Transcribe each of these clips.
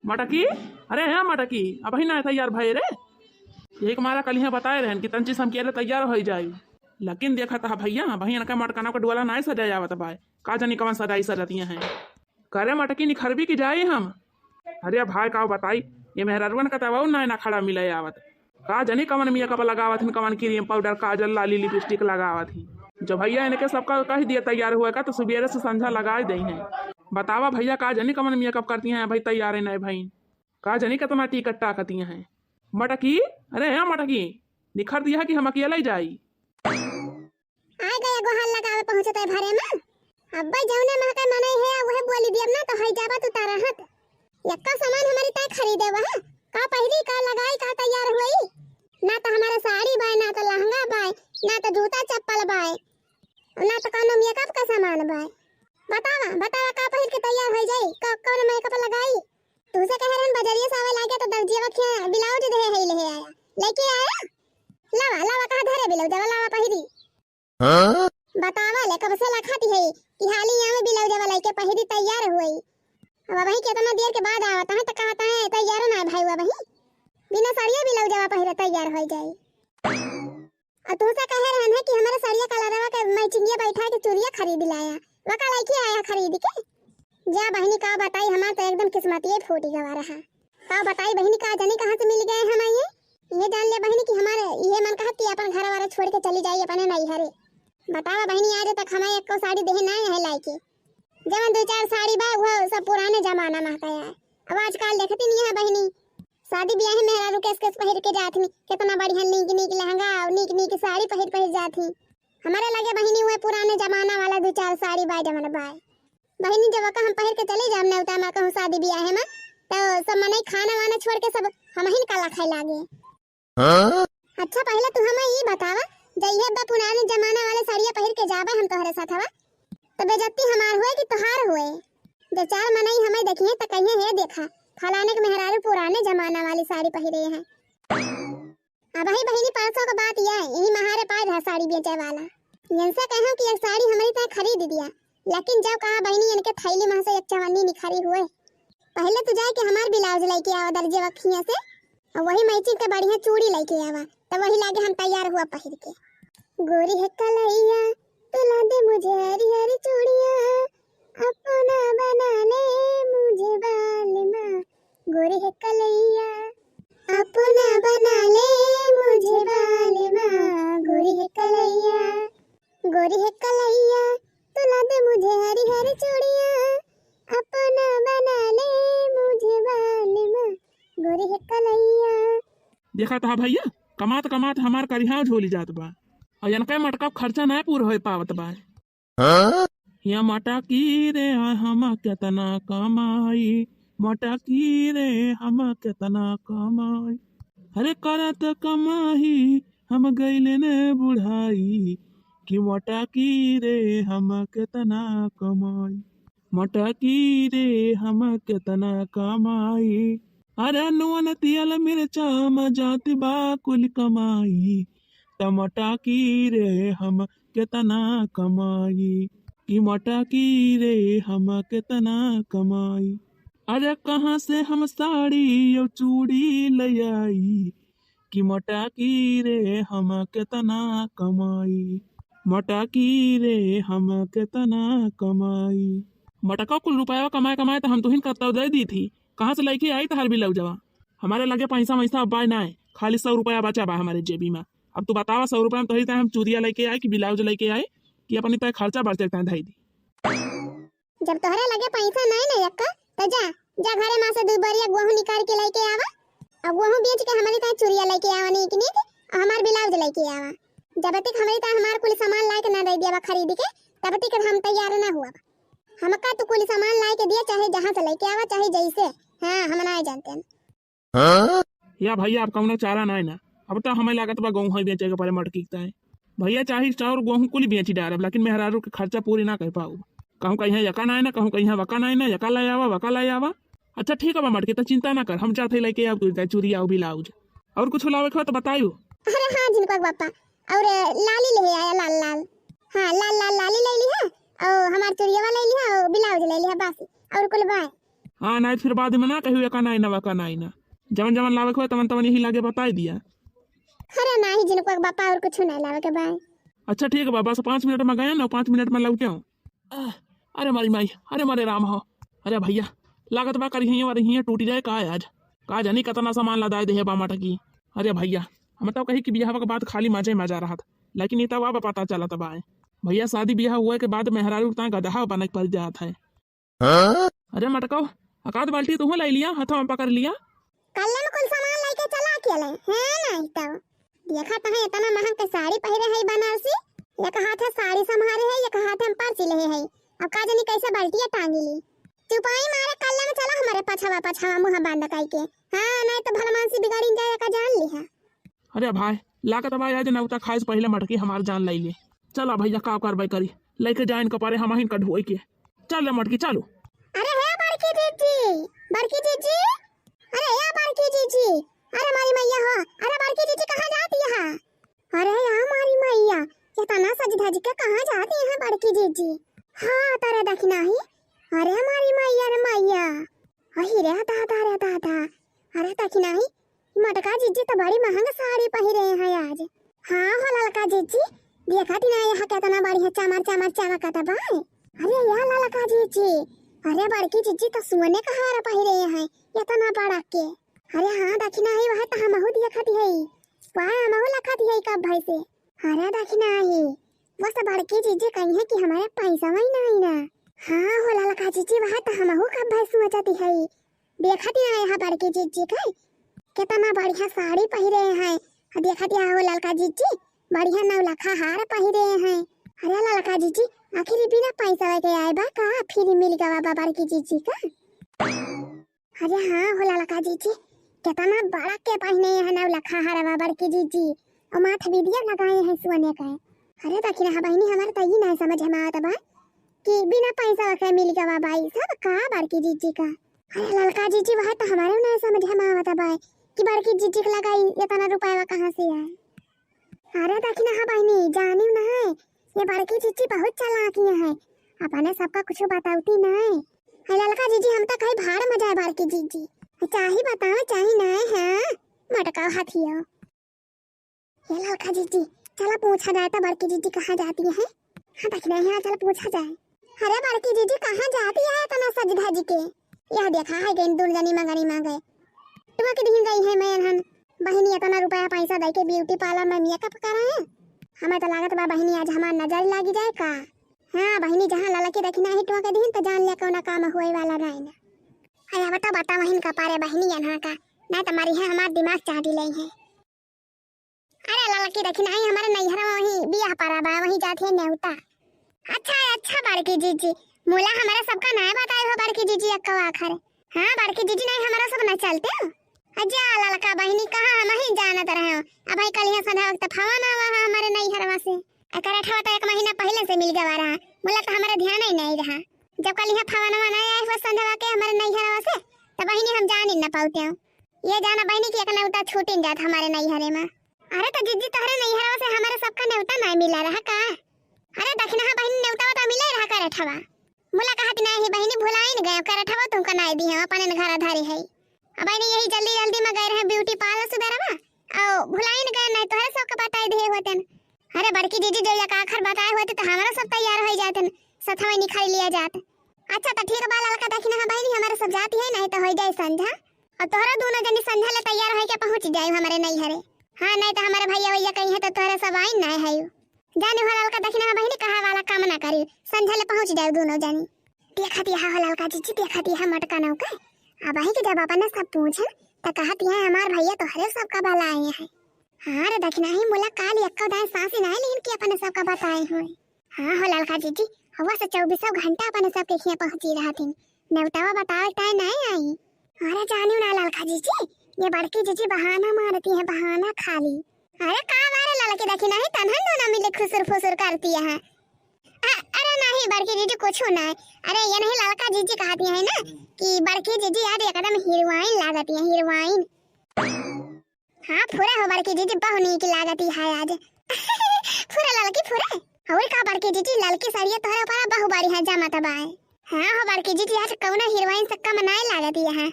मटकी, अरे है मटकी, अब ही ना तैयार भाई रे। एक मारा कल यहाँ बताए रहे कि तंची हम केले तैयार हो जाए, लेकिन देखा था भैया भैया का मटकाना का डोला नहीं सजाया आवत भाई, का जानी कौन सजाई सजतियाँ हैं। करे मटकी निखरबी की जाए हम। अरे भाई का बताई ये मेहरवन का तब ना खड़ा मिले आवत, का जानी कवन मेकअप लगावत ही, कवन क्रीम पाउडर काजल लाली लिपस्टिक लगावत ही। जो भैया इनके सबका कह दिया तैयार हुआ का तो सुबेरे से संझा लगा दी हैं। बतावा भैया का जानी कवन मेकअप करती हैं भाई, तैयार है नहीं भाई, का जानी कितना टिकट टाकती हैं। मटकी, अरे है मटकी, निखर दिया कि हम अकेला ही जाई। आ गया गोहाल लगावे पहुंचते भरे में। अब्बा जौने महका मने है वह बोली दियब ना तो हई जाबा तू तारा हत। यक्का सामान हमारी तय खरीदे वह का पहली का लगाई का तैयार हुई, ना तो हमारा साड़ी बाय, ना तो लहंगा बाय, ना तो जूता चप्पल बाय, ना तो कोनो मेकअप का सामान बाय। बतावा बतावा का पहिल के तैयार हो जाई, का कौन मेकअप लगाई। तुसे कह रहन बजरिया सावे लागे तो दर्जिया के ब्लाउज दे है ले आया, लेके आया। लावा लावा कहां धरे ब्लाउज लावा पहिरी। हां बतावा ले कब से लखाती है कि हाली यहां में ब्लाउज वाला के पहिरी तैयार हुई। अब वही कितना देर के बाद आवत है तो कहता है तैयार ना भाई हुआ वही बिना साड़िया ब्लाउज पहिरे तैयार हो जाए। और तू से कह रहन है कि हमारे साड़िया कलरवा के मैचिंगिया बैठा के चूड़िया खरीद लाया, वका लइके आया खरीद के। जा बहनी का बताई, हमार तो एकदम किस्मतिये फूटी गवा रहा। का बताई बहनी का जाने कहां से मिल गए हम ये जान ले बहनी कि हमारे ये मन कहत कि अपन घर वाला छोड़ के चली जाई अपने नहीं हरे। बतावा बहनी आज तक हमें एक को साड़ी देहे नहीं है लाइके, जवन दो चार साड़ी बा वो सब पुराने जमाना में का है। अब आजकल देखती नहीं है बहनी, शादी ब्याह में मेहरा रुकेस के पहिर के जात में कितना बढ़िया नीक नीक लहंगा और नीक नीक साड़ी पहिर जात ही। हमारे लगे बहनी हुए पुराने जमाना वाला दो चार साड़ी बाय जमन बाय। बहनी जब हम पहिर के चले जाम ना उता मैं कहूं शादी ब्याह में तो सब मने खाना वाना छोड़ के सब हम ही काला खाए लागे। अच्छा पहले तू हमें ये बतावा, जइहे बा पुराने जमाना वाले साड़ियां पहिर के जाबे हम तोहरे साथ हवा तो बेइज्जती हमार होए कि तोहार होए। जो चार मनई हमें देखिए तो कहिए है देखा फलाने के मेहरारू पुराने जमाना वाली साड़ी पहिरे हैं। अब ही बहनी 500 का बात यह है, यही महारे पाए था साड़ी बेचे वाला, इनसे कहूं कि एक साड़ी हमारी तरह खरीद दिया, लेकिन जब कहा बहनी इनके थैली में से एक चवन्नी निखरी हुए। पहले तो जाए कि हमार ब्लाउज लेके आओ दर्जे वखिया से और वही मैचिंग के बढ़िया चूड़ी लेके आवा, तब वही लागे हम तैयार हुआ पहिर के। गोरी है कलैया तुला दे मुझे हरी हरी चूड़ियां, अपना बना ले मुझे बालिमा। गोरी है कलैया अपना बना ले मुझे बालिमा। गोरी है कलैया तुला दे मुझे हरी हरी चूड़ियां, अपना बना ले मुझे बालिमा। गोरी है कलैया। देखा था भैया कमात कमात हमार करिहा झोली जात बा और इनका मटका खर्चा नहीं पूरा हो पावत बा। या मटकी रे हम कितना कमाई, मटकी रे हम कितना कमाई, अरे करत कमाई हम गईले ने बुढ़ाई, कि मटकी रे हम कितना कमाई, मटकी रे हम कितना कमाई, अरे नून तियल मिर्चा मजाती बा कुल कमाई, टमाटकी रे हम कितना कमाई, कि मटकी रे हम कितना कमाई, अरे कहाँ से हम साड़ी और चूड़ी ले आई, कि मटकी रे हम कितना कमाई, मटकी रे हम कितना कमाई। मटका कुल रुपया कमाए कमाए तो हम तुहिन करता दे दी थी, कहाँ से लेके आई तो हर भी लग जावा। हमारे लगे पैसा वैसा अब बाय ना है, खाली 100 रुपया बचा बा हमारे जेबी में। अब तू बतावा 100 रुपया में तो हम चूड़िया लेके आए कि ब्लाउज लेके आए कि अपनी तय खर्चा बढ़ सकता है धाई दी। जब तोहरे लगे पैसा नहीं ना यक्का तो जा जा घरे मां से 2 बरिया गेहूं निकाल के लेके आवा और गेहूं बेच के हमारी तय चूड़िया लेके आवा नीक नीक और हमार ब्लाउज लेके आवा। जब तक हमारी तय हमार कुल सामान लाके ना दे दिया खरीद के तब तक हम तैयार ना हुआ। हमका तो कुल सामान लाके दिया चाहे जहां से लेके आवा चाहे जैसे। हां हम ना जानते हैं या भैया आप कौनो चारा नहीं ना, अब तो हमें लागत बा गेहूं बेचे के पड़े मटकी है भैया, चाहे चाउर गेहूं कुल बेची डारब लेकिन मेहरारू के खर्चा पूरी ना कर पाऊ। कहूँ कहीं यका ना है ना, कहूँ कहीं वका नहीं ना, यका ले आवा वका ले आवा। अच्छा ठीक है मटकी तो चिंता ना कर, हम चाहते लेके आओ चूड़ी आओ ब्लाउज और कुछ लावे तो बताइयो। अरे हां जिनका बापा और लाली ले आया लाल लाल। हां लाल लाल लाली ले ली है और हमार चूड़िया ले ली है और ब्लाउज ले ली है बस और कुल बाय। हाँ नहीं फिर बाद में ना कही का नहीं ना का नहीं ना जवन जवन लावे को तवन तवन यही लागे बता दिया। अरे नहीं जिनको बापा और कुछ नहीं लावे के भाई। अच्छा ठीक है बाबा, बस 5 मिनट में गया ना, 5 मिनट में लौटे हूँ। अरे मारी माई, अरे मारे राम हो, अरे भैया लागत बा करी और हियाँ टूट जाए का आज, का जानी कितना सामान लदाए दे बामाटा की। अरे भैया हम तो कही कि ब्याह के बाद खाली मजा ही मजा रहा था, लेकिन ये तब अब पता चला तब आए भैया शादी ब्याह हुए के बाद मेहरारू उतना गधा बने पड़ जाता है। अरे मटको अकाद बाल्टी तू लाई लिया, हाथों में पकड़ लिया। कल में कुल सामान लेके चला के ले है नहीं तब देखा तो है इतना महंग के साड़ी पहरे है बनारसी, ये कहा था साड़ी संभारे है, ये कहा था हम पर्ची ले है। अब का जानी कैसे बाल्टियां टांगी ली, चुपाई मारे कल में चला हमारे पछवा पछवा मुंह बांध काई के। हां नहीं तो भलमानसी बिगाड़ी जाए का जान ली है। अरे भाई लागत भाई आज नौता खाए से पहले मटकी हमार जान लाई ले। चला भैया का कार्रवाई करी लेके जाइन कपारे हम हिन कढोई के। चल मटकी चालू। अरे है बड़की जीजी, अरे या बड़की जीजी, अरे मारी मैया हो, अरे बड़की जीजी कहाँ जाती है? अरे या मारी मैया ये तना सज धज के कहाँ जाती है बड़की जीजी? हाँ तारे दखना ही, अरे मारी मैया रे मैया, अही रे दादा रे दादा, अरे दखना ही मटका जीजी तो बड़ी महंग साड़ी पहरे हैं आज। हाँ हो ललका जीजी देखा ती ना यहाँ कितना बड़ी है चमर चमर चमकता भाई। अरे या ललका जीजी, अरे बड़की जीजी तो सोने का हार पहरे हैं इतना बड़ा के। अरे हाँ दखना ही वह तो हमहु देखती है, वह हमहु लखती है कब भाई से। अरे दखना ही वो सब बड़की जीजी कही है कि हमारे पैसा वही नहीं ना। हाँ हो ललका जीजी वह तो हमहु कब भाई सोचती है, देखती ना यहाँ बड़की जीजी का कितना बढ़िया साड़ी पहरे हैं, देखती हो ललका जीजी बढ़िया नौलखा हार पहरे हैं। अरे ललका जीजी आखिर बिना पैसा के आए बा का फिर मिल गवा बाबा की जीजी का। अरे हाँ हो ललका जीजी कितना बड़ा के पहने हैं नौलखा हार बाबा की जीजी और माथे बिदिया लगाए हैं सोने का। अरे दखिना हा बहनी हमारे तो ये नहीं समझ में आता बा कि बिना पैसा के मिल गवा भाई सब का बड़की जीजी का। अरे ललका जीजी वह तो हमारे नहीं समझ में आता बा कि बड़की जीजी को लगाई इतना रुपया कहाँ से आए। अरे दखिना हा बहनी जानी ना है ये बड़की जीजी बहुत चालाकियां है, अपने सबका कुछ बताती नहीं। ललका जीजी हम तो कहीं भाड़ में जाए बड़की जीजी चाहे बताओ चाहे नहीं है मटका हाथिया। ये ललका जीजी चलो पूछा जाए तो बड़की जीजी कहाँ जाती है। हाँ देख रहे हैं चलो पूछा जाए। अरे बड़की जीजी कहाँ जाती है इतना सज धज के, यह देखा है कि दुर्जनी मंगनी मांगे तुम के दिन गई है मैं हन बहनी इतना रुपया पैसा दे के ब्यूटी पार्लर में मेकअप कराए। हमें तो लागत बा बहनी आज हमार नजर लगी जाए का। हाँ बहनी जहाँ ललकी देखना है तुम के दिन तो जान ले कौन काम होए वाला नहीं ना। अरे बता बता बहन का पारे बहनी यहाँ का नहीं तुम्हारी है हमार दिमाग चाटी ले है। अरे ललकी देखना है हमारे नैहरा वही बियाह पड़ा बा वही जाती है न्योता। अच्छा बड़की जीजी मोला हमारा सबका नया बताए हो बड़की जीजी अक्का आखर। हाँ बड़की जीजी नहीं हमारा सब न चलते हो। अजा ललका बहनी कहाँ हम ही जानत रहे हो। अब भाई कल यहाँ संध्या वक्त फवा ना हुआ हमारे नैहरवा से एकरा ठवा तो 1 महीना पहले से मिल गवा रहा, मुला तो हमारा ध्यान ही नहीं रहा। जब कल यहाँ फवा ना नहीं आए हुआ संध्या के हमारे नैहरवा से तो बहनी हम जान ही ना पाते हो। ये जाना बहनी की एक न्योता छूट ही जात हमारे नैहरे में। अरे तो जीजी तोहरे नैहरवा से हमारे सबका न्योता नहीं मिला रहा का। अरे दखना बहनी न्योता तो मिले रहा करे ठवा मुला कहत नहीं बहनी भुलाई न गए करे ठवा तुमको नहीं दी हम अपने घर धारी है। अब यही जल्दी जल्दी में गए रहे ब्यूटी पार्लर सुधरवा और भुलाई न गए नहीं तोहरे सबका बताए दिए होते। अरे बड़की जीजी जो एक आखर बताए होते तो हमारा सब तैयार हो जाते सथवा निखारी लिया जात। अच्छा तो ठीक बा ललका दखिना बहनी हमारे सब जाती है नहीं तो हो जाए संध्या और तोहरा दोनों जनी संध्या ले तैयार हो के पहुंच जाए हमारे नैहरे। हाँ नहीं तो हमारे भैया भैया कहीं है तो तोहरा सब आई नहीं है जाने हो ललका दखिना बहनी कहा वाला काम ना करी संध्या ले पहुंच जाए दोनों जनी। देखती है हो ललका जीजी देखती है मटका नौका। अब ही के जब अपने सब पूछे तो कहती है हमार भैया तो हरे सबका भला आए हैं। हाँ रे दखना ही मुला काल एक्का दाए सांसी नहीं लेकिन कि अपने सबका बताए हुए। हाँ हो ललका जीजी हवा से 24 घंटा अपने सबके खिया पहुंची रहा थी नेवतावा बताओ टाइम नहीं आई। अरे जानियो ना ललका जीजी ये बड़की जीजी बहाना मारती है बहाना खाली। अरे का मारे ललकी दखना ही तन्हन दोनों मिले खुसुर फुसुर करती है। अरे नहीं बड़की जीजी कुछ नहीं। अरे ये नहीं ललका जीजी कहती है ना कि बड़की जीजी आज एकदम हीरोइन लागती है हीरोइन। हाँ पूरा हो बड़की जीजी बहुनी की लागती है आज पूरा ललकी पूरा और का बड़की जीजी ललकी साड़ियां तोहरे ऊपर बहु बड़ी है जमा तबाए। हाँ हो बड़की जी आज कौनो हीरोइन सक्का मनाए लागत है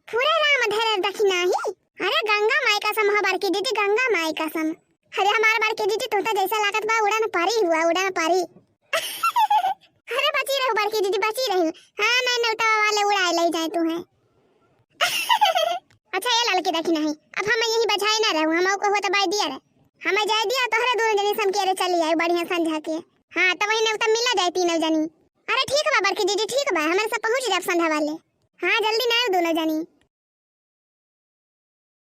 पूरे राम धर दखिना ही। अरे गंगा माई का सम हो बड़की जी गंगा माई का सम। अरे हमारे बड़की जी तोता जैसा लागत बा उड़ान पारी हुआ उड़ान पारी। अरे बची रहो बड़की जी बची रही। हाँ मैं नौता वाले उड़ाए ले जाए तू है। अच्छा ये लड़की देखी नहीं अब हम यही बचाए ना रहूं हम को हो तो बाई दिया रे हमें जाए दिया तो हरे दोनों जनी सम के रे चली आए बढ़िया संझा के। हां तो वही नौता मिला जाए तीनों जनी। अरे ठीक बा बड़की जी ठीक बा हमारे सब पहुंच जाए संझा वाले। हां जल्दी ना दोनों जनी।